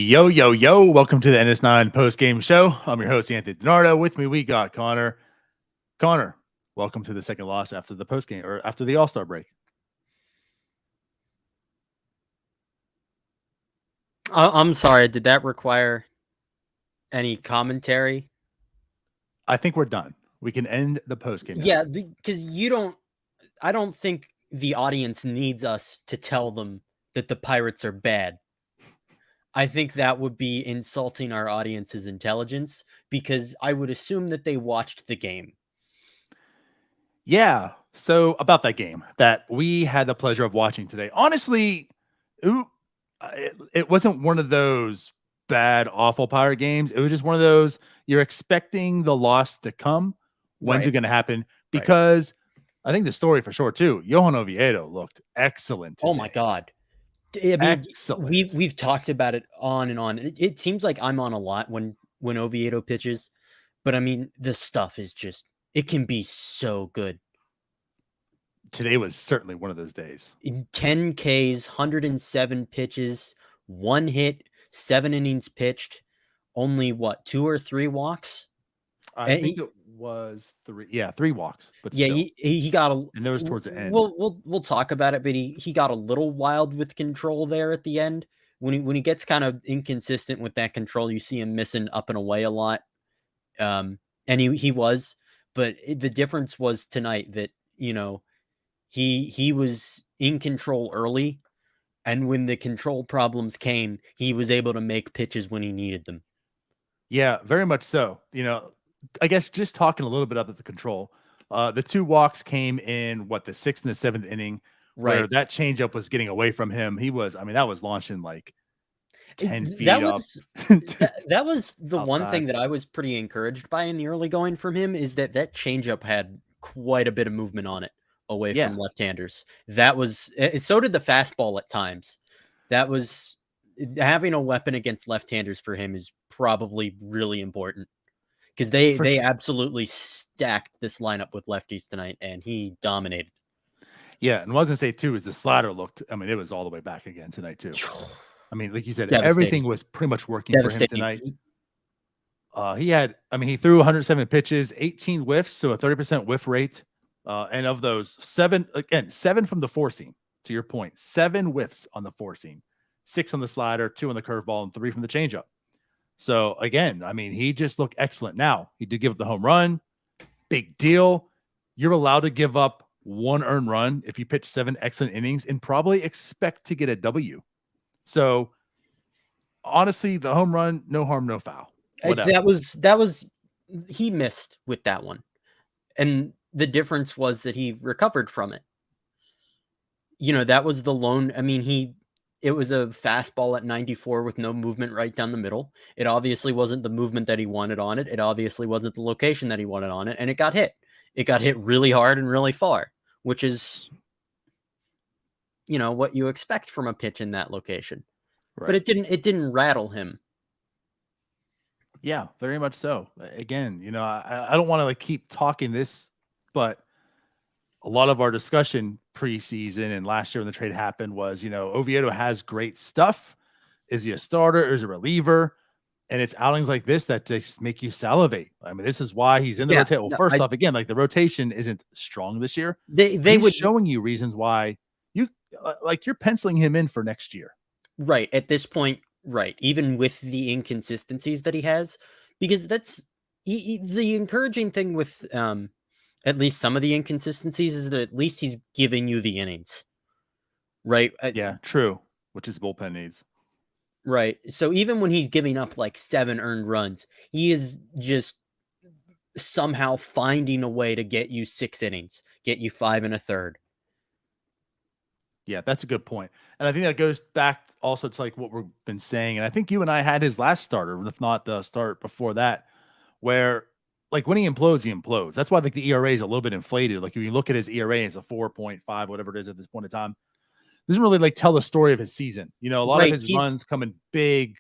Yo, yo, yo. Welcome to the NS9 Postgame Show. I'm your host, Anthony DiNardo. With me, we got Connor. Connor, welcome to the second loss after the postgame or after the All-Star break. I'm sorry. Did that require any commentary? I think we're done. We can end the postgame now. Yeah, because I don't think the audience needs us to tell them that the Pirates are bad. I think that would be insulting our audience's intelligence because I would assume that they watched the game. Yeah. So about that game that we had the pleasure of watching today. Honestly, it wasn't one of those bad, awful Pirate games. It was just one of those you're expecting the loss to come. When's it going to happen? Because I think the story for sure too. Johan Oviedo looked excellent today. Oh my God. I mean, excellent. We've talked about it on and on. It seems like I'm on a lot when Oviedo pitches, but I mean, the stuff is just, it can be so good. Today was certainly one of those days. In 10 Ks, 107 pitches, 1 hit, 7 innings pitched, only what, 2 or 3 walks? I think it was 3. Yeah, 3 walks. But yeah, still. he got a. And there was towards the end. We'll talk about it, but he got a little wild with control there at the end. When he gets kind of inconsistent with that control, you see him missing up and away a lot. And he was, but the difference was tonight that he was in control early, and when the control problems came, he was able to make pitches when he needed them. Yeah, very much so. I guess just talking a little bit about the control, the 2 walks came in the 6th and the 7th inning, where that changeup was getting away from him. That was launching like 10 feet up. That was the outside. One thing that I was pretty encouraged by in the early going from him is that changeup had quite a bit of movement on it away from left-handers. That was so did the fastball at times. That was having a weapon against left-handers for him is probably really important because they absolutely stacked this lineup with lefties tonight, and he dominated. Yeah, and I was gonna say too is the slider looked. I mean, it was all the way back again tonight too. I mean, like you said, everything was pretty much working for him tonight. He threw 107 pitches, 18 whiffs, so a 30% whiff rate. And of those, 7 from the 4-seam. To your point, 7 whiffs on the 4-seam, 6 on the slider, 2 on the curveball, and 3 from the changeup. So again, I mean, he just looked excellent. Now he did give up the home run, big deal. You're allowed to give up 1 earned run if you pitch 7 excellent innings and probably expect to get a W. So honestly, the home run, no harm, no foul. That was he missed with that one, and the difference was that he recovered from it. That was the lone. I mean, it was a fastball at 94 with no movement right down the middle. It obviously wasn't the movement that he wanted on it. It obviously wasn't the location that he wanted on it, and it got hit. It got hit really hard and really far, which is, what you expect from a pitch in that location. Right. But it didn't rattle him. Yeah, very much so. Again, I don't want to keep talking this, but a lot of our discussion preseason and last year when the trade happened was, Oviedo has great stuff. Is he a starter or is he a reliever? And it's outings like this that just make you salivate. I mean, this is why he's in the rotation. Well, first off, again, the rotation isn't strong this year. They were showing you reasons why you're penciling him in for next year. Right. At this point, right. Even with the inconsistencies that he has, because that's the encouraging thing with at least some of the inconsistencies is that at least he's giving you the innings. Right. Yeah, true. Which is bullpen needs. Right. So even when he's giving up 7 earned runs, he is just somehow finding a way to get you 6 innings, get you 5 1/3. Yeah, that's a good point. And I think that goes back also to what we've been saying. And I think you and I had his last starter, if not the start before that, where when he implodes. That's why the ERA is a little bit inflated. When you look at his ERA, it's a 4.5, whatever it is at this point in time. Doesn't really tell the story of his season. A lot of his runs come in big.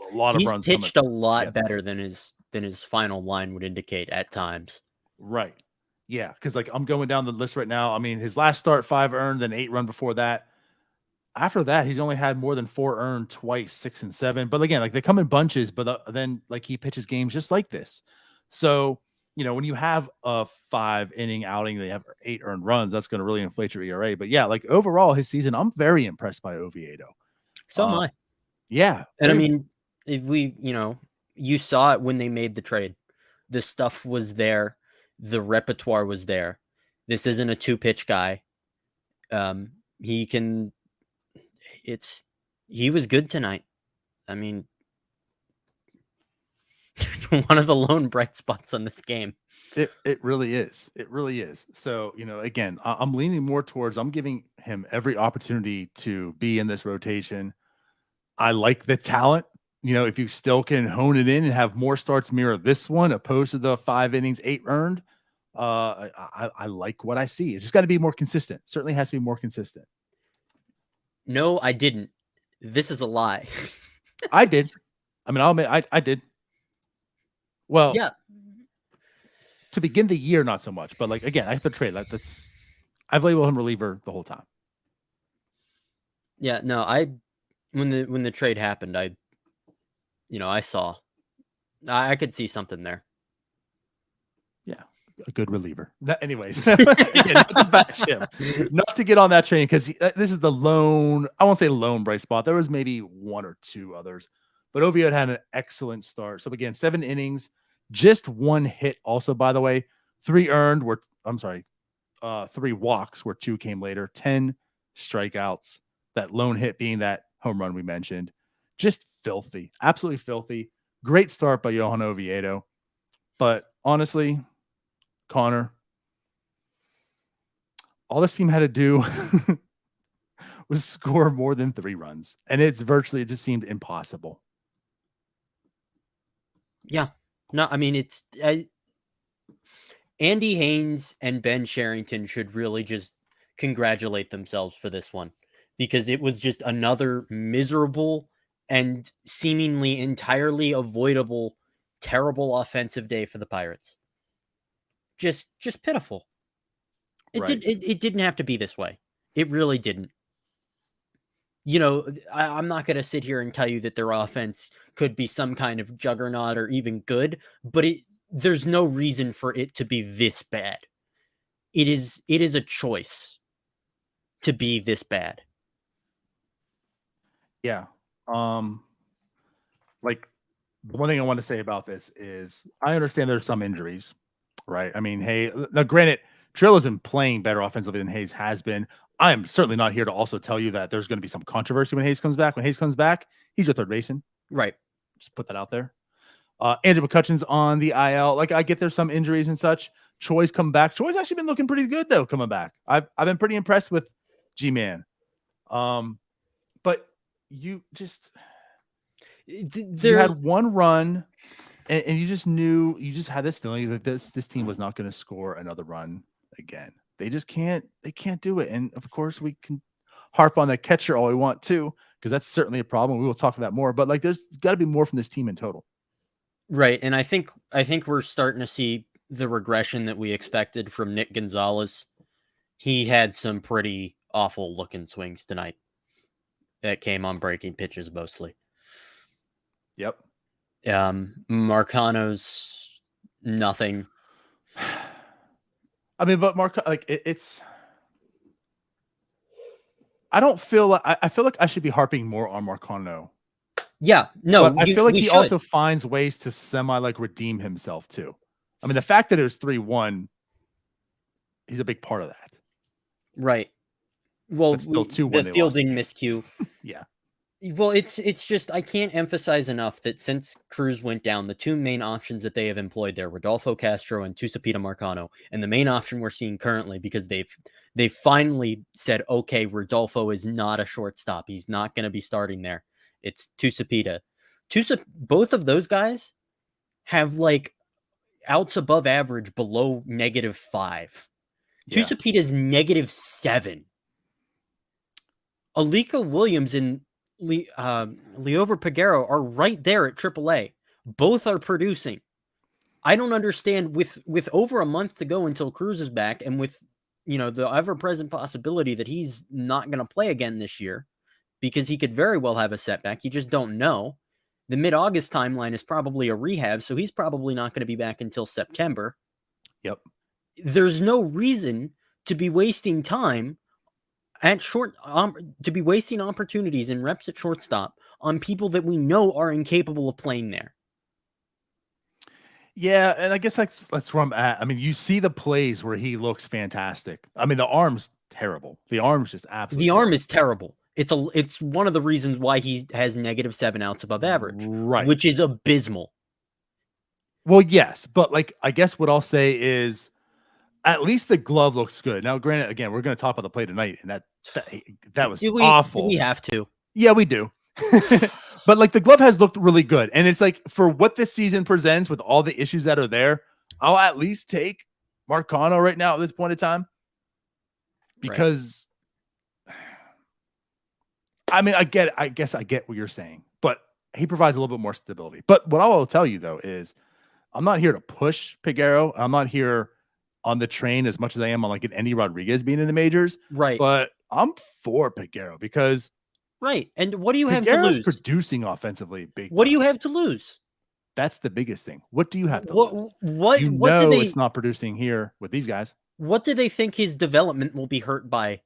A lot of runs. He's pitched a lot better than his final line would indicate at times. Right. Yeah, because I'm going down the list right now. I mean, his last start 5 earned, then 8 run before that. after that, he's only had more than 4 earned twice, 6 and 7. But again, like they come in bunches, but then like he pitches games just like this. So, when you have a 5-inning outing, they have 8 earned runs, that's going to really inflate your ERA. But yeah, like overall his season, I'm very impressed by Oviedo. So am I. Yeah. And I mean, if you saw it when they made the trade. The stuff was there. The repertoire was there. This isn't a 2-pitch guy. He was good tonight. I mean, one of the lone bright spots on this game. It really is. It really is. So, again, I'm leaning more towards I'm giving him every opportunity to be in this rotation. I like the talent. If you still can hone it in and have more starts mirror this one opposed to the 5 innings, 8 earned, I like what I see. It just got to be more consistent. Certainly has to be more consistent. No, I didn't. This is a lie. I did. I mean, I'll admit I did. Well, yeah. To begin the year, not so much. But like again, I have to trade. I've labeled him reliever the whole time. Yeah, no, when the trade happened, I saw. I could see something there. Yeah, a good reliever. Anyways, not to bash him, not to get on that train because this is the lone. I won't say lone bright spot. There was maybe 1 or 2 others, but Oviedo had an excellent start. So again, 7 innings, just 1 hit. Also, by the way, 3 earned. 3 walks, where 2 came later. 10 strikeouts. That lone hit being that home run we mentioned. Just filthy, absolutely filthy. Great start by Johan Oviedo. But honestly, Connor, all this team had to do was score more than 3 runs. And it just seemed impossible. Yeah. No, I mean, Andy Haynes and Ben Sherrington should really just congratulate themselves for this one, because it was just another miserable and seemingly entirely avoidable, terrible offensive day for the Pirates. Just pitiful. It didn't have to be this way. It really didn't. I'm not going to sit here and tell you that their offense could be some kind of juggernaut or even good, but there's no reason for it to be this bad. It is a choice to be this bad. Yeah. Like the one thing I want to say about this is I understand there's some injuries, right? I mean, hey, now granted, Trillo's been playing better offensively than Hayes has been. I am certainly not here to also tell you that there's going to be some controversy when Hayes comes back. When Hayes comes back, he's your third baseman. Right. Just put that out there. Andrew McCutcheon's on the IL. Like, I get there's some injuries and such. Choi's come back. Choi's actually been looking pretty good, though, coming back. I've been pretty impressed with G-Man. But you just... You had 1 run, and you just knew, you just had this feeling that this team was not going to score another run again. They just can't. They can't do it. And of course, we can harp on that catcher all we want to, because that's certainly a problem. We will talk about that more. But like, there's got to be more from this team in total. Right, and I think we're starting to see the regression that we expected from Nick Gonzalez. He had some pretty awful looking swings tonight that came on breaking pitches mostly. Yep. Marcano's nothing. I mean, but it's. I don't feel like I feel like I should be harping more on Marcano. Yeah, no, but I feel like he also finds ways to redeem himself too. I mean, the fact that it was 3-1, he's a big part of that. Right. Well, still 2-1. The fielding miscue. Yeah. Well, it's just, I can't emphasize enough that since Cruz went down, the 2 main options that they have employed there, Rodolfo Castro and Tucupita Marcano, and the main option we're seeing currently, because they've finally said, okay, Rodolfo is not a shortstop. He's not going to be starting there. It's Tucupita. Both of those guys have like outs above average below -5. Yeah. Tucupita's -7. Alika Williams and Leover Peguero are right there at AAA. Both are producing. I don't understand, with over a month to go until Cruz is back, and with the ever-present possibility that he's not going to play again this year. because he could very well have a setback. You just don't know. The mid-August timeline is probably a rehab, so he's probably not going to be back until September. Yep. There's no reason to be wasting time at to be wasting opportunities and reps at shortstop on people that we know are incapable of playing there. Yeah, and I guess that's where I'm at. I mean, you see the plays where he looks fantastic. I mean, the arm's terrible. The arm's just absolutely The arm is terrible. It's one of the reasons why he has -7 outs above average, right? Which is abysmal. Well, yes, but like I guess what I'll say is at least the glove looks good. Now, granted, again, we're going to talk about the play tonight, and that was awful. Do we have to? Yeah, we do. But like the glove has looked really good, and it's like for what this season presents with all the issues that are there, I'll at least take Marcano right now at this point in time because. Right. I mean, I guess I get what you're saying, but he provides a little bit more stability. But what I will tell you though is I'm not here to push Peguero. I'm not here on the train as much as I am on like an Andy Rodriguez being in the majors. Right. But I'm for Peguero because right. And what do you have to lose? Producing offensively big. What do you have to lose? That's the biggest thing. What do you have to lose? What do they, it's not producing here with these guys. What do they think his development will be hurt by?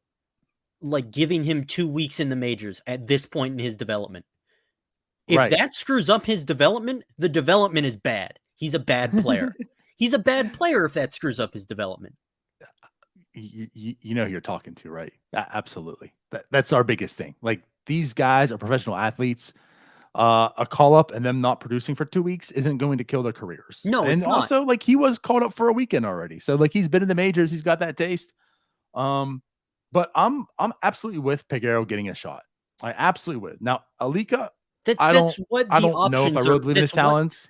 Like giving him 2 weeks in the majors at this point in his development. If that screws up his development, the development is bad. He's a bad player. He's a bad player if that screws up his development. You know who you're talking to, right? Absolutely. That's our biggest thing. Like these guys are professional athletes. A call up and them not producing for 2 weeks isn't going to kill their careers. No, and also like he was called up for a weekend already. So like he's been in the majors. He's got that taste. But I'm absolutely with Peguero getting a shot. I absolutely would. Now, Alika, I don't know if I really believe in his talents.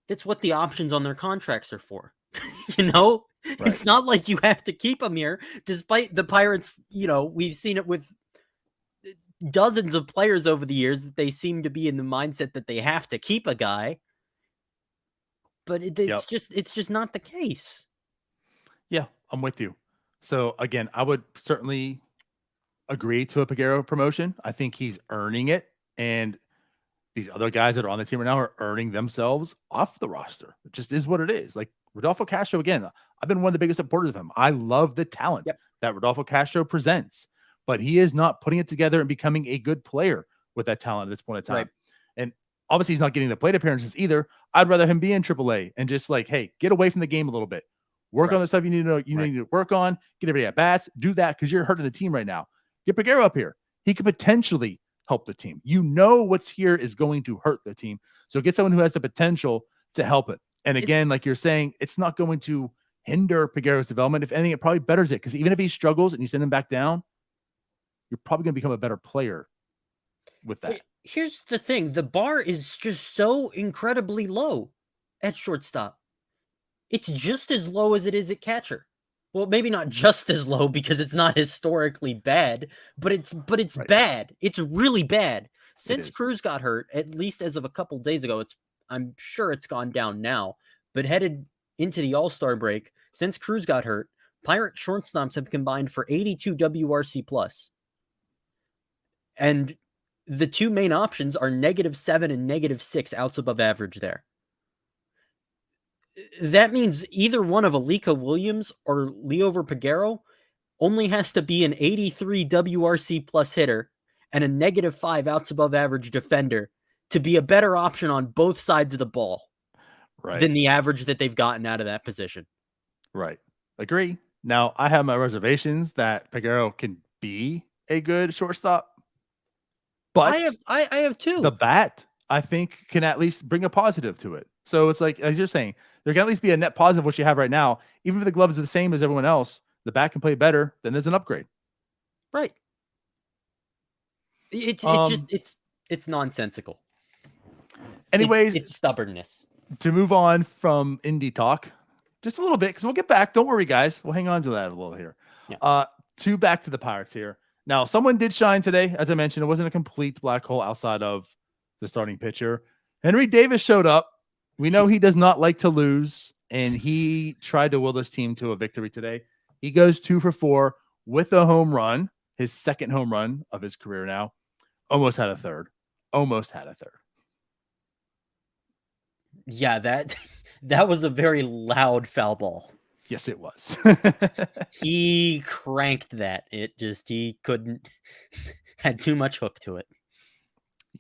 That's what the options on their contracts are for. You know, right. It's not like you have to keep him here, despite the Pirates. You know, we've seen it with dozens of players over the years that they seem to be in the mindset that they have to keep a guy. But it's just not the case. Yeah, I'm with you. So again, I would certainly agree to a Peguero promotion. I think he's earning it, and these other guys that are on the team right now are earning themselves off the roster. It just is what it is. Like Rodolfo Castro, again, I've been one of the biggest supporters of him. I love the talent that Rodolfo Castro presents, but he is not putting it together and becoming a good player with that talent at this point in time. Right. And obviously he's not getting the plate appearances either. I'd rather him be in AAA and just like, hey, get away from the game a little bit. Work on the stuff you need to work on. Get everybody at bats. Do that because you're hurting the team right now. Get Peguero up here. He could potentially help the team. You know what's here is going to hurt the team. So get someone who has the potential to help it. And again, like you're saying, it's not going to hinder Peguero's development. If anything, it probably betters it because even if he struggles and you send him back down, you're probably going to become a better player with that. Here's the thing. The bar is just so incredibly low at shortstop. It's just as low as it is at catcher. Well, maybe not just as low because it's not historically bad, but it's right. Bad. It's really bad. Since Cruz got hurt, at least as of a couple days ago, I'm sure it's gone down now, but headed into the All-Star break, since Cruz got hurt, Pirate shortstops have combined for 82 WRC plus. And the two main options are -7 and -6 outs above average there. That means either one of Alika Williams or Liover Peguero only has to be an 83 WRC plus hitter and a -5 outs above average defender to be a better option on both sides of the ball than the average that they've gotten out of that position. Right. Agree. Now, I have my reservations that Peguero can be a good shortstop, but I have too. The bat, I think, can at least bring a positive to it. So it's like, as you're saying, there can at least be a net positive, what you have right now. Even if the gloves are the same as everyone else, the bat can play better, then there's an upgrade. Right. It's nonsensical. Anyways, it's stubbornness. To move on from indie talk, just a little bit, because we'll get back. Don't worry, guys. We'll hang on to that a little here. Yeah. Back to the Pirates here. Now, someone did shine today. As I mentioned, it wasn't a complete black hole outside of the starting pitcher. Henry Davis showed up. We know he does not like to lose, and he tried to will this team to a victory today. He goes 2 for 4 with a home run. his second home run of his career now. Almost had a third. Almost had a third. Yeah, that was a very loud foul ball. Yes, it was. He cranked that. He couldn't, had too much hook to it.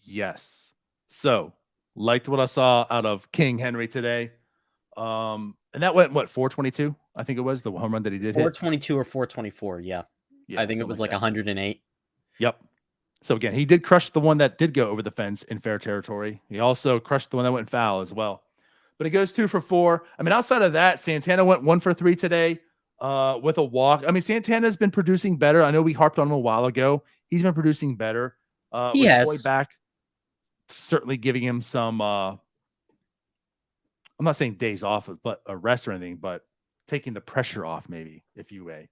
Yes. So, liked what I saw out of King Henry today. And that went, what, 422? I think it was the home run that he did 422 or 424, yeah. I think it was like 108. Yep. So, again, he did crush the one that did go over the fence in fair territory. He also crushed the one that went foul as well. But it goes 2 for 4. I mean, outside of that, Santana went 1 for 3 today with a walk. I mean, Santana's been producing better. I know we harped on him a while ago. He's been producing better. He has. Troy back, certainly giving him some, I'm not saying days off, but a rest or anything, but taking the pressure off, maybe, if you may.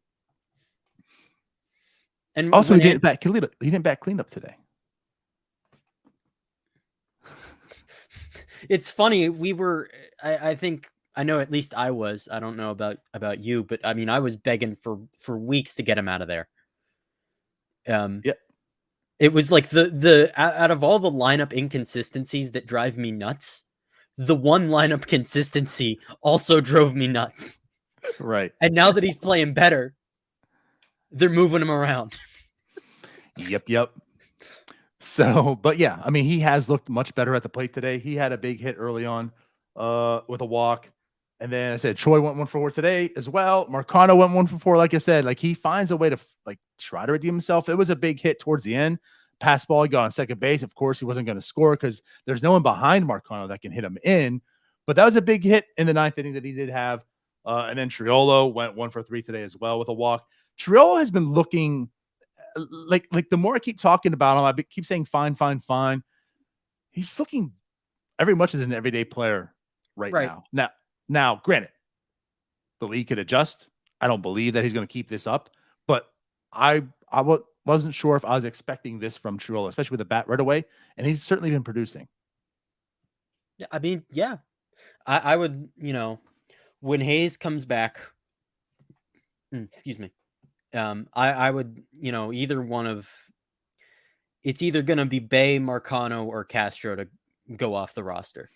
And also, he didn't back cleanup today. It's funny. We were, I think, I know at least I was. I don't know about you, but I mean, I was begging for weeks to get him out of there. Yeah. It was like the out of all the lineup inconsistencies that drive me nuts, the one lineup consistency also drove me nuts. Right. And now that he's playing better, they're moving him around. Yep. So, but yeah, I mean, he has looked much better at the plate today. He had a big hit early on with a walk. And then I said, Troy went 1 for 4 today as well. Marcano went 1 for 4. Like I said, like he finds a way to like try to redeem himself. It was a big hit towards the end. Pass ball, he got on second base. Of course, he wasn't going to score because there's no one behind Marcano that can hit him in. But that was a big hit in the 9th inning that he did have. And then Triolo went 1 for 3 today as well with a walk. Triolo has been looking like the more I keep talking about him, I keep saying fine. He's looking every much as an everyday player right now. Now, granted, the league could adjust. I don't believe that he's going to keep this up, but I wasn't sure if I was expecting this from Triolo, especially with the bat right away, and he's certainly been producing. Yeah, I mean, yeah, I would, when Hayes comes back, excuse me, I would, either one of, it's either going to be Bay, Marcano, or Castro to go off the roster.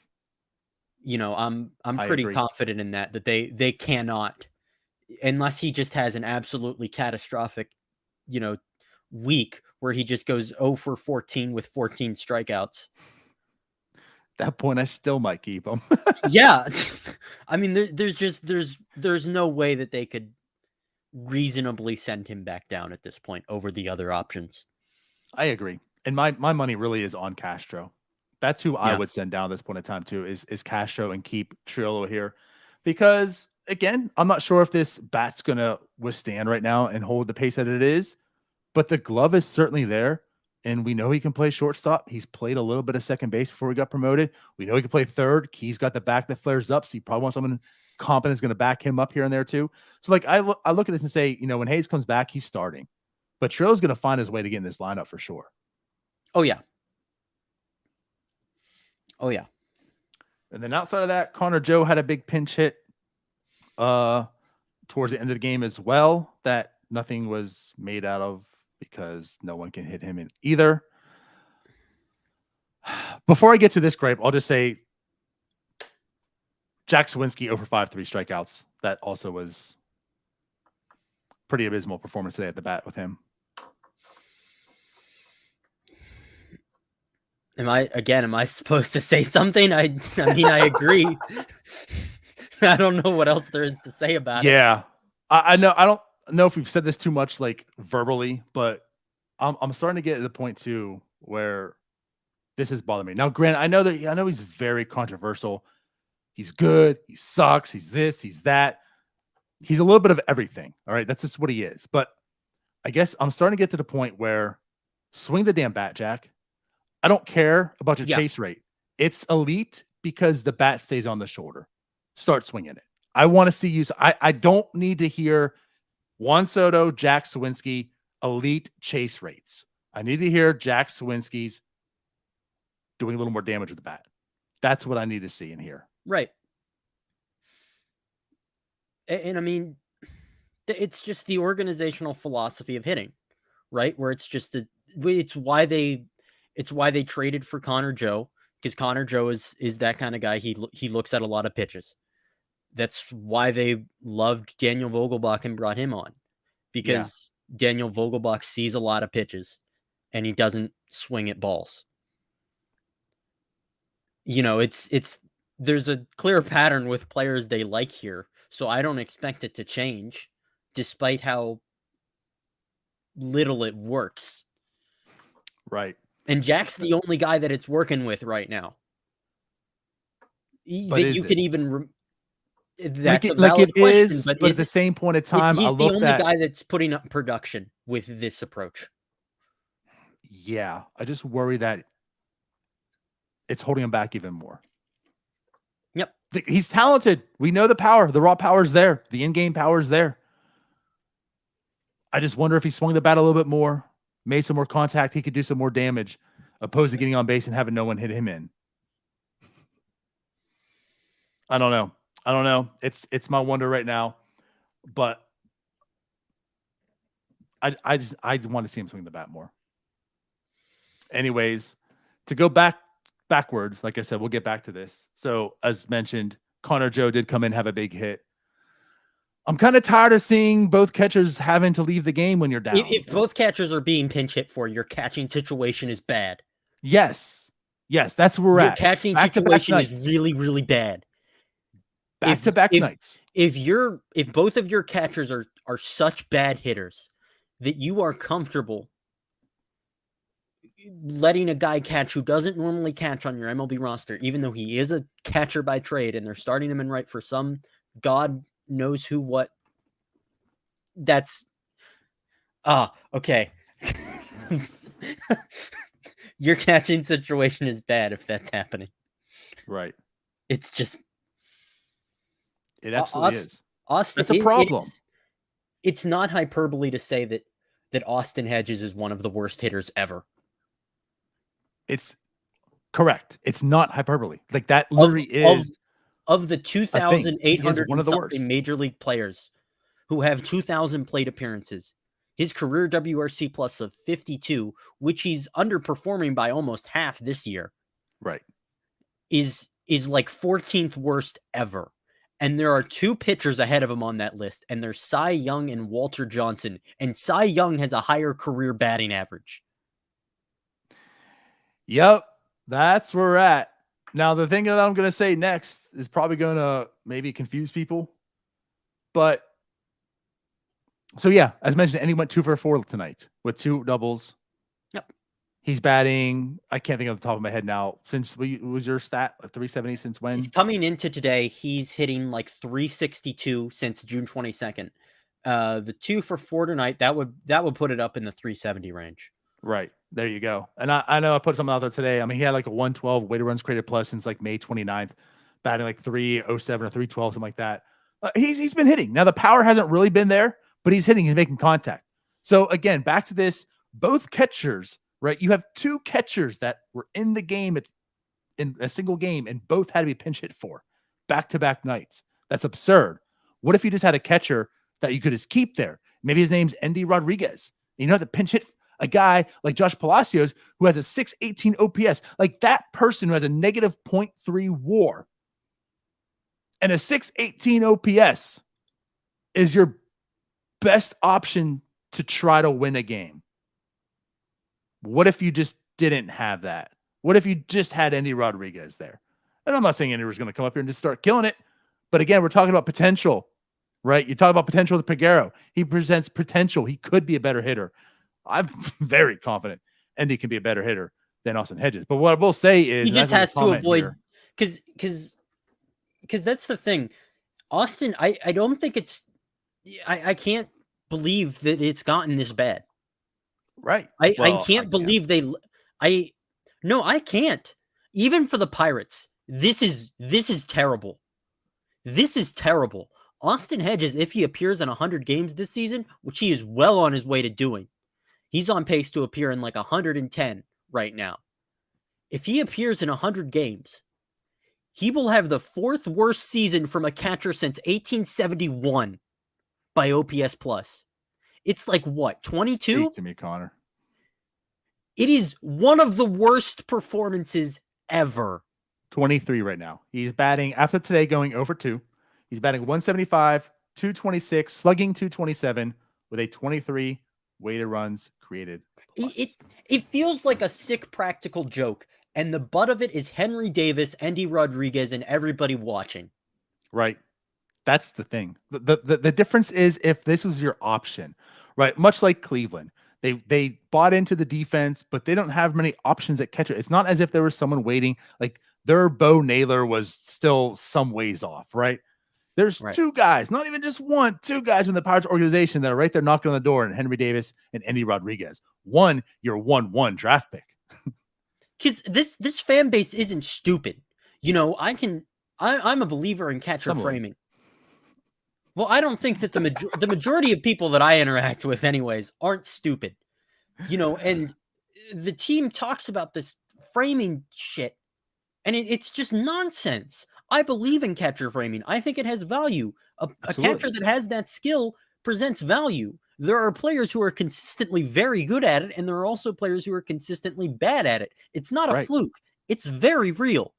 I'm pretty confident in that they cannot, unless he just has an absolutely catastrophic, week where he just goes 0 for 14 with 14 strikeouts. At that point, I still might keep him. Yeah. I mean, there's no way that they could reasonably send him back down at this point over the other options. I agree. And my money really is on Castro. That's who I would send down at this point in time too, is Castro, and keep Triolo here. Because again, I'm not sure if this bat's gonna withstand right now and hold the pace that it is, but the glove is certainly there. And we know he can play shortstop. He's played a little bit of second base before he got promoted. We know he can play third. Key's got the back that flares up, so you probably want someone competent going to back him up here and there too. So like I look at this and say, when Hayes comes back, he's starting. But Trill's going to find his way to get in this lineup for sure. Oh yeah. And then outside of that, Connor Joe had a big pinch hit towards the end of the game as well that nothing was made out of because no one can hit him in either. Before I get to this gripe, I'll just say Jack Sawinski over 5, 3 strikeouts. That also was pretty abysmal performance today at the bat with him. Am I supposed to say something? I mean, I agree. I don't know what else there is to say about it. Yeah. I know. I don't know if we've said this too much, like verbally, but I'm starting to get to the point too where this is bothering me. Now, Grant, I know he's very controversial. He's good. He sucks. He's this. He's that. He's a little bit of everything. All right, that's just what he is. But I guess I'm starting to get to the point where swing the damn bat, Jack. I don't care about your chase rate. It's elite because the bat stays on the shoulder. Start swinging it. I want to see you. I don't need to hear Juan Soto, Jack Sawinski, elite chase rates. I need to hear Jack Sawinski's doing a little more damage with the bat. That's what I need to see in here. Right. And I mean, it's just the organizational philosophy of hitting, right? Where it's just it's why they traded for Connor Joe, because Connor Joe is that kind of guy. He looks at a lot of pitches. That's why they loved Daniel Vogelbach and brought him on, because Daniel Vogelbach sees a lot of pitches and he doesn't swing at balls. You know, there's a clear pattern with players they like here, so I don't expect it to change, despite how little it works. Right. And Jack's the only guy that it's working with right now. But that you can even. That's like a valid it question, is, but at the same point in time, he's the only guy that's putting up production with this approach. Yeah, I just worry that it's holding him back even more. Yep. He's talented. We know the power. The raw power is there. The in-game power is there. I just wonder if he swung the bat a little bit more, made some more contact, he could do some more damage, opposed to getting on base and having no one hit him in. I don't know. It's my wonder right now, but I want to see him swing the bat more. Anyways, to go backwards, like I said, we'll get back to this. So as mentioned, Connor Joe did come in, have a big hit. I'm kind of tired of seeing both catchers having to leave the game when you're down. If both catchers are being pinch hit for, your catching situation is bad. Yes, that's where we're at. Your catching situation is really, really bad. Back-to-back nights. If both of your catchers are such bad hitters that you are comfortable letting a guy catch who doesn't normally catch on your MLB roster, even though he is a catcher by trade and they're starting him in right for some God knows who what. That's okay. Your catching situation is bad if that's happening. Right. It's just it absolutely is. Austin, that's a problem. It's not hyperbole to say that Austin Hedges is one of the worst hitters ever. It's correct. It's not hyperbole. Like that literally is of the 2,800 and something major league players who have 2,000 plate appearances. His career WRC plus of 52, which he's underperforming by almost half this year, right, is like 14th worst ever. And there are two pitchers ahead of him on that list, and they're Cy Young and Walter Johnson. And Cy Young has a higher career batting average. Yep, that's where we're at. Now, the thing that I'm going to say next is probably going to maybe confuse people. But, so yeah, as mentioned, Andy went 2 for 4 tonight with 2 doubles. Yep. He's batting, I can't think of the top of my head now. Since was your stat, 370 since when? He's coming into today, he's hitting like 362 since June 22nd. The 2 for 4 tonight, that would put it up in the 370 range. Right. There you go. And I know I put something out there today. I mean, he had like a 112 weighted runs created plus since like May 29th, batting like 307 or 312, something like that. He's been hitting. Now, the power hasn't really been there, but he's hitting. He's making contact. So, again, back to this. Both catchers, right? You have 2 catchers that were in the game in a single game, and both had to be pinch hit for back-to-back nights. That's absurd. What if you just had a catcher that you could just keep there? Maybe his name's Endy Rodriguez. You know, the pinch hit a guy like Josh Palacios who has a 618 OPS, like that person who has a negative 0.3 WAR and a 618 OPS is your best option to try to win a game. What if you just didn't have that? What if you just had Endy Rodriguez there? And I'm not saying Endy was going to come up here and just start killing it. But again, we're talking about potential, right? You talk about potential with Peguero. He presents potential. He could be a better hitter. I'm very confident Endy can be a better hitter than Austin Hedges. But what I will say is he just has to avoid, because that's the thing. Austin, I don't think it's, I can't believe that it's gotten this bad. Right. I can't believe I can't. Even for the Pirates, this is terrible. This is terrible. Austin Hedges, if he appears in 100 games this season, which he is well on his way to doing, he's on pace to appear in like 110 right now. If he appears in 100 games, he will have the 4th worst season from a catcher since 1871 by OPS plus. It's like what, 22? Speak to me, Connor. It is one of the worst performances ever. 23 right now. He's batting after today going over 2. He's batting 175, 226, slugging 227 with a 23 weighted runs created. It feels like a sick practical joke, and the butt of it is Henry Davis, Andy Rodriguez, and everybody watching. Right. That's the thing. The difference is if this was your option, right? Much like Cleveland, they bought into the defense, but they don't have many options at catcher. It's not as if there was someone waiting. Like their Bo Naylor was still some ways off, right? There's 2 guys, not even just 1, 2 guys in the Pirates organization that are right there knocking on the door, and Henry Davis and Andy Rodriguez. One, your 1-1 draft pick. Because this fan base isn't stupid. You know, I'm a believer in catcher framing. Well, I don't think that the majority of people that I interact with anyways aren't stupid. You know, and the team talks about this framing shit, and it's just nonsense. I believe in catcher framing. I think it has value. A catcher that has that skill presents value. There are players who are consistently very good at it, and there are also players who are consistently bad at it. It's not a fluke. It's very real.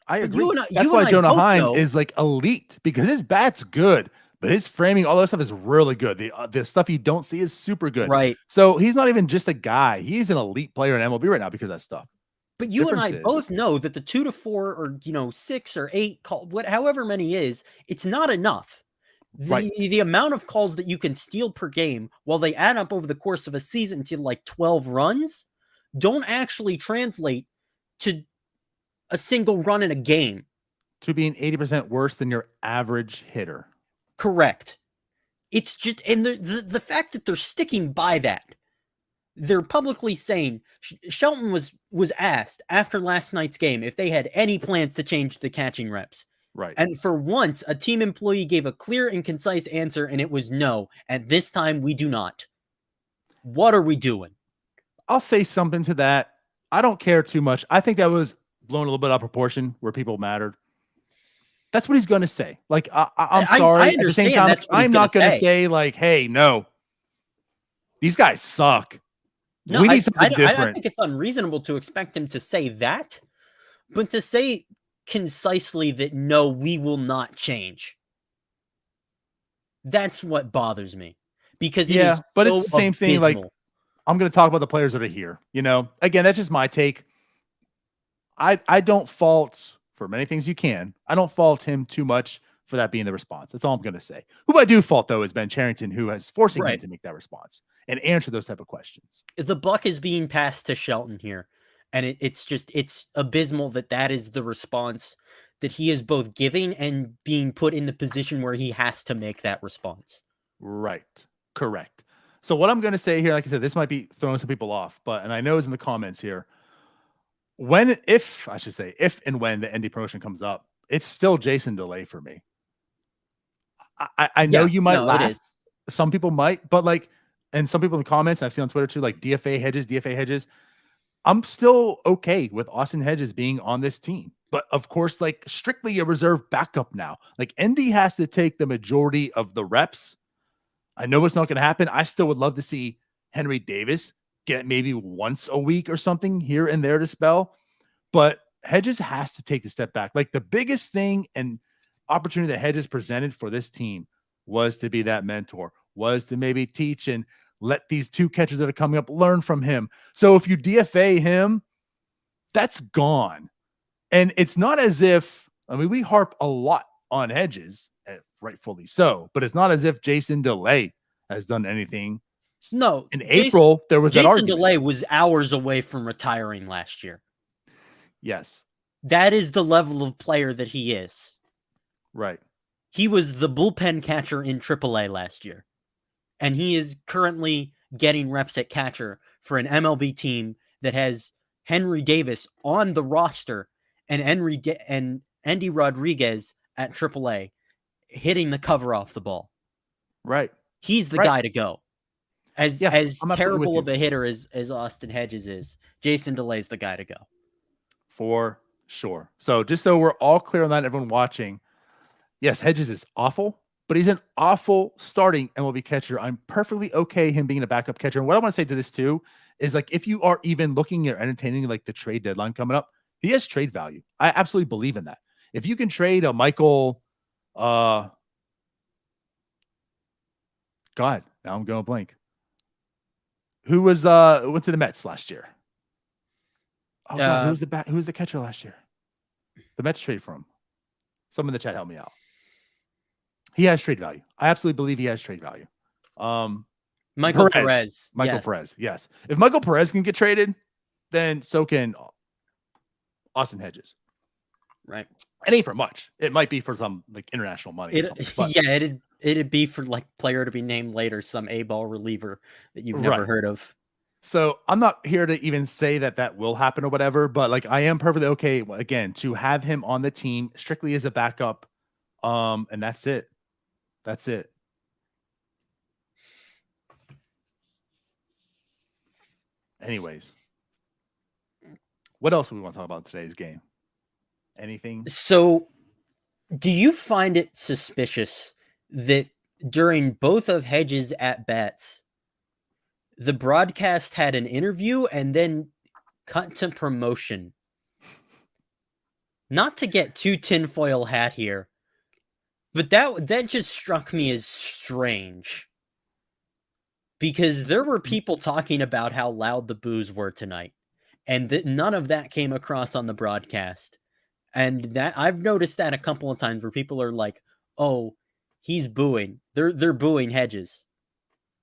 I agree. That's why Jonah Heim is like elite, because his bat's good, but his framing, all that stuff is really good. The stuff you don't see is super good. Right. So he's not even just a guy. He's an elite player in MLB right now because of that stuff. But you and I both know that the 2 to 4 or 6 or 8 however many is, it's not enough. The amount of calls that you can steal per game, while they add up over the course of a season to like 12 runs, don't actually translate to a single run in a game. To being 80% worse than your average hitter. Correct. It's just, and the fact that they're sticking by that. They're publicly saying Shelton was asked after last night's game if they had any plans to change the catching reps. Right. And for once, a team employee gave a clear and concise answer, and it was no. At this time, we do not. What are we doing? I'll say something to that. I don't care too much. I think that was blown a little bit out of proportion where people mattered. That's what he's going to say. Like, I'm sorry. I understand. At the same time, I'm not going to say like, hey, no, these guys suck. No, we need something different. I think it's unreasonable to expect him to say that, but to say concisely that no, we will not change. That's what bothers me, because but it's the same thing. Like, I'm going to talk about the players that are here. You know, again, that's just my take. I don't fault, for many things you can, I don't fault him too much for that being the response. That's all I'm going to say. Who I do fault, though, is Ben Cherington, who is forcing him to make that response and answer those type of questions. The buck is being passed to Shelton here, and it's abysmal that is the response that he is both giving and being put in the position where he has to make that response. Right. Correct. So what I'm going to say here, like I said, this might be throwing some people off, and I know it's in the comments here. If and when the ND promotion comes up, it's still Jason Delay for me. I know you might laugh. Some people might, but like, and some people in the comments, I've seen on Twitter too, like DFA Hedges. I'm still okay with Austin Hedges being on this team. But of course, like strictly a reserve backup now. Like ND has to take the majority of the reps. I know it's not going to happen. I still would love to see Henry Davis get maybe once a week or something here and there to spell. But Hedges has to take the step back. Like the biggest thing and opportunity that Hedges presented for this team was to be that mentor, was to maybe teach and let these 2 catchers that are coming up learn from him. So if you DFA him, that's gone. And it's not as if, I mean, we harp a lot on Hedges, rightfully so, but it's not as if Jason Delay has done anything. No. In April, there was that argument. Jason Delay was hours away from retiring last year. Yes. That is the level of player that he is. Right. He was the bullpen catcher in AAA last year. And he is currently getting reps at catcher for an MLB team that has Henry Davis on the roster and Andy Rodriguez at AAA hitting the cover off the ball. Right. He's the guy to go. As terrible of a hitter as Austin Hedges is, Jason Delay's the guy to go. For sure. So just so we're all clear on that, everyone watching, yes, Hedges is awful, but he's an awful starting MLB catcher. I'm perfectly okay him being a backup catcher. And what I want to say to this too is like, if you are even looking at entertaining like the trade deadline coming up, he has trade value. I absolutely believe in that. If you can trade a Michael, God, now I'm going blank. Who was went to the Mets last year? Oh God, who was the catcher last year? The Mets trade for him. Someone in the chat help me out. He has trade value. I absolutely believe he has trade value. Michael Perez. Michael Perez. Yes. If Michael Perez can get traded, then so can Austin Hedges. Right. It ain't for much. It might be for some like international money. It'd be for like player to be named later, some A-ball reliever that you've never heard of. So I'm not here to even say that will happen or whatever, but like I am perfectly okay again to have him on the team strictly as a backup. And that's it. That's it. Anyways, what else do we want to talk about in today's game? Anything? So, do you find it suspicious that during both of Hedges' at-bats, the broadcast had an interview and then cut to promotion? Not to get too tinfoil hat here, but that just struck me as strange. Because there were people talking about how loud the boos were tonight, and none of that came across on the broadcast. And that I've noticed that a couple of times where people are like, "Oh, he's booing." They're booing Hedges,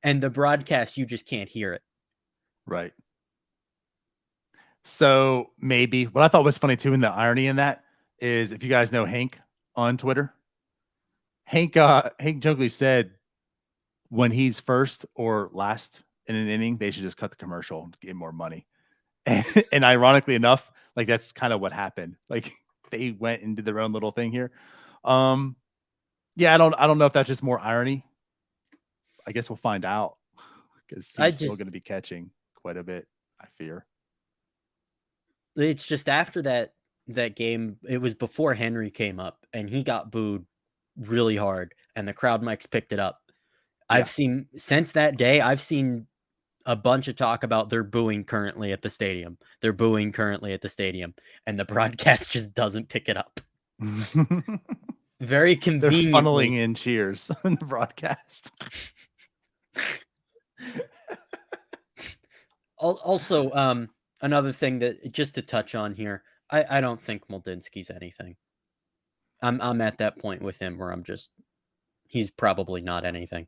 and the broadcast you just can't hear it. Right. So maybe what I thought was funny too, and the irony in that is, if you guys know Hank on Twitter, Hank jokingly said, when he's first or last in an inning, they should just cut the commercial to get more money. And ironically enough, like that's kind of what happened. Like they went and did their own little thing here. Yeah, I don't know if that's just more irony. I guess we'll find out because he's still going to be catching quite a bit, I fear. It's just after that game, it was before Henry came up and he got booed really hard and the crowd mics picked it up. I've seen since that day, I've seen a bunch of talk about they're booing currently at the stadium. They're booing currently at the stadium, and the broadcast just doesn't pick it up. Very convenient. They're funneling in cheers in the broadcast. Also, another thing that just to touch on here, I don't think Moldinsky's anything. I'm at that point with him where he's probably not anything.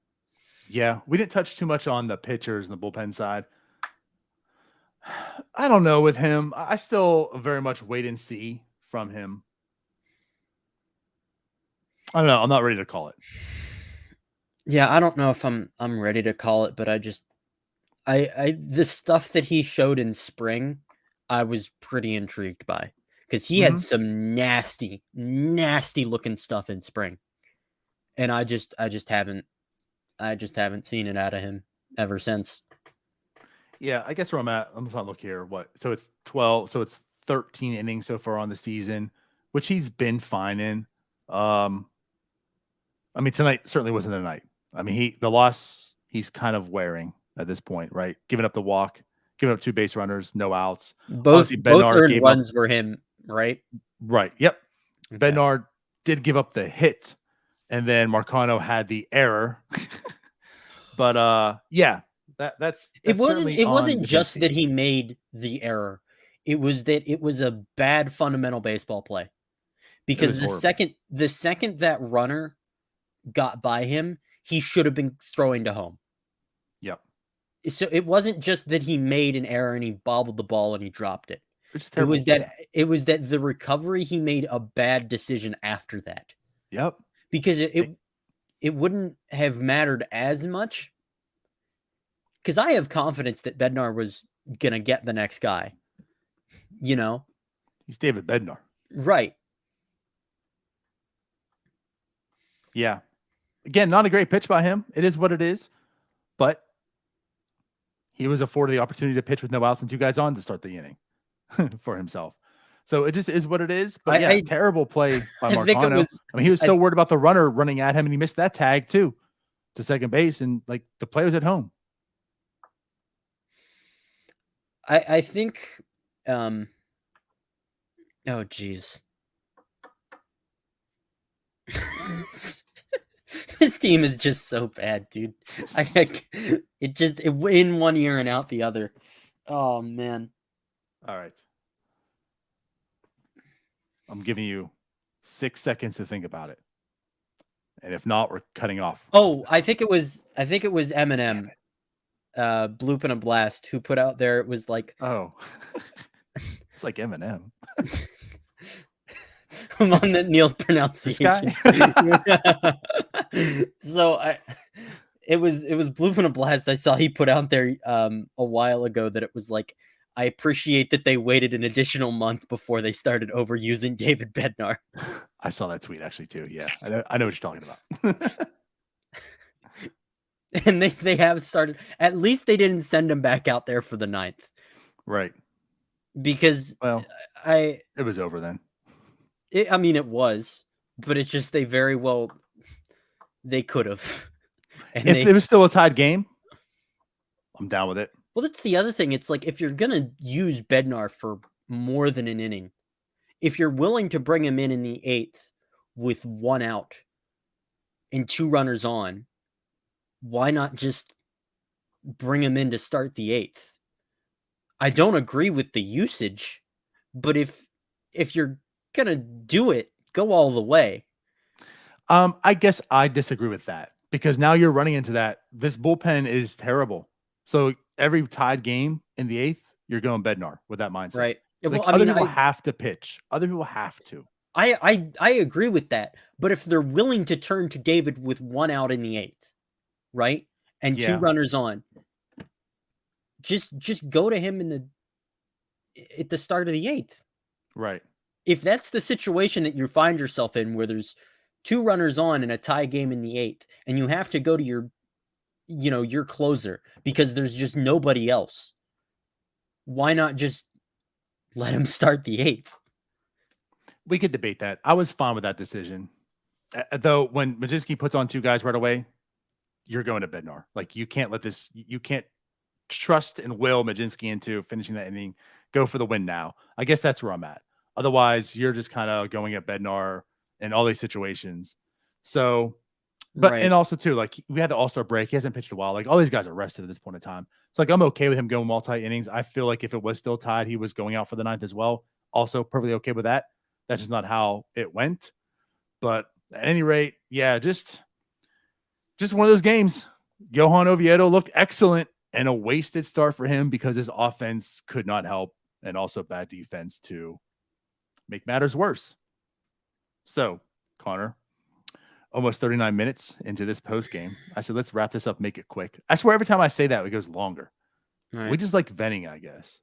Yeah, we didn't touch too much on the pitchers and the bullpen side. I don't know with him. I still very much wait and see from him. I don't know. I'm not ready to call it. Yeah, I don't know if I'm ready to call it, but the stuff that he showed in spring, I was pretty intrigued by because he had some nasty looking stuff in spring, and I just haven't seen it out of him ever since. Yeah, I guess where I'm at, I'm just trying to look here. So it's 12, so it's 13 innings so far on the season, which he's been fine in. I mean, tonight certainly wasn't a night. I mean, the loss he's kind of wearing at this point, right? Giving up the walk, giving up 2 base runners, no outs. Both earned runs were him, right? Right. Yep. Okay. Bednar did give up the hit, and then Marcano had the error. But yeah, that's it wasn't just that he made the error. It was that it was a bad fundamental baseball play. Because the second that runner got by him, he should have been throwing to home. Yep. So it wasn't just that he made an error and he bobbled the ball and he dropped it. It was that the recovery, he made a bad decision after that. Yep. Because it wouldn't have mattered as much. Because I have confidence that Bednar was gonna get the next guy. You know? He's David Bednar. Right. Yeah. Again, not a great pitch by him. It is what it is. But he was afforded the opportunity to pitch with no outs and 2 guys on to start the inning for himself. So it just is what it is. But yeah, terrible play by I think it Marcano. was. I mean, he was so worried about the runner running at him, and he missed that tag too to second base, and like the play was at home. I think. Oh geez. This team is just so bad, dude. It in one ear and out the other. Oh man. All right. I'm giving you 6 seconds to think about it. And if not, we're cutting off. Oh, I think it was Eminem, Bloop and a Blast, who put out there, it was like, oh. It's like Eminem. I'm on the Neil pronunciation. So it was Bloop and a Blast. I saw he put out there a while ago that it was like, I appreciate that they waited an additional month before they started overusing David Bednar. I saw that tweet actually too. Yeah, I know what you're talking about. And they have started. At least they didn't send him back out there for the 9th, right? Because it was over then. I mean, it was, but it's just they could have. And if it was still a tied game, I'm down with it. Well, that's the other thing. It's like, if you're going to use Bednar for more than an inning, if you're willing to bring him in the 8th with 1 out and 2 runners on, why not just bring him in to start the 8th? I don't agree with the usage, but if you're going to do it, go all the way. I guess I disagree with that, because now you're running into that. This bullpen is terrible. So every tied game in the 8th, you're going Bednar with that mindset. Right. Like, other people have to pitch. Other people have to. I agree with that. But if they're willing to turn to David with 1 out in the 8th, right? And 2 runners on, just go to him at the start of the 8th. Right. If that's the situation that you find yourself in, where there's 2 runners on in a tie game in the 8th, and you have to go to your closer because there's just nobody else, why not just let him start the 8th? We could debate that. I was fine with that decision. Though when Majinski puts on 2 guys right away, you're going to Bednar. Like, you can't trust and will Majinski into finishing that inning. Go for the win now. I guess that's where I'm at. Otherwise, you're just kind of going at Bednar in all these situations. So, but Right. And also too, like, we had the All-Star break. He hasn't pitched in a while. Like, all these guys are rested at this point in time. So, like, I'm okay with him going multi innings. I feel like if it was still tied, he was going out for the 9th as well. Also, perfectly okay with that. That's just not how it went. But at any rate, yeah, just one of those games. Johan Oviedo looked excellent, and a wasted start for him because his offense could not help, and also bad defense to make matters worse. So, Connor, almost 39 minutes into this post game, I said, let's wrap this up, make it quick. I swear every time I say that, it goes longer. Right. We just like venting, I guess.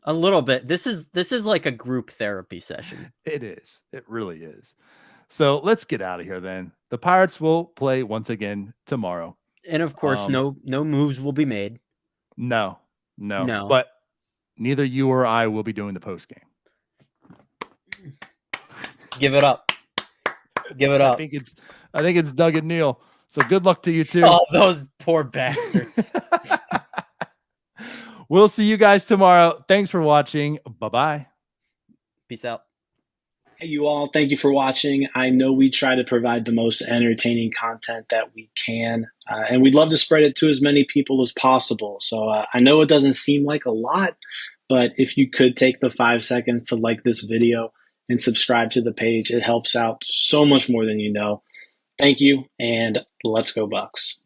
A little bit. This is like a group therapy session. It is. It really is. So let's get out of here then. The Pirates will play once again tomorrow. And of course, no moves will be made. No. But neither you or I will be doing the post game. Give it up. Give it up. I think it's Doug and Neil. So good luck to you too. Oh, those poor bastards. We'll see you guys tomorrow. Thanks for watching. Bye-bye. Peace out. Hey, you all. Thank you for watching. I know we try to provide the most entertaining content that we can, and we'd love to spread it to as many people as possible. So I know it doesn't seem like a lot, but if you could take the 5 seconds to like this video and subscribe to the page, it helps out so much more than you know. Thank you, and let's go Bucks.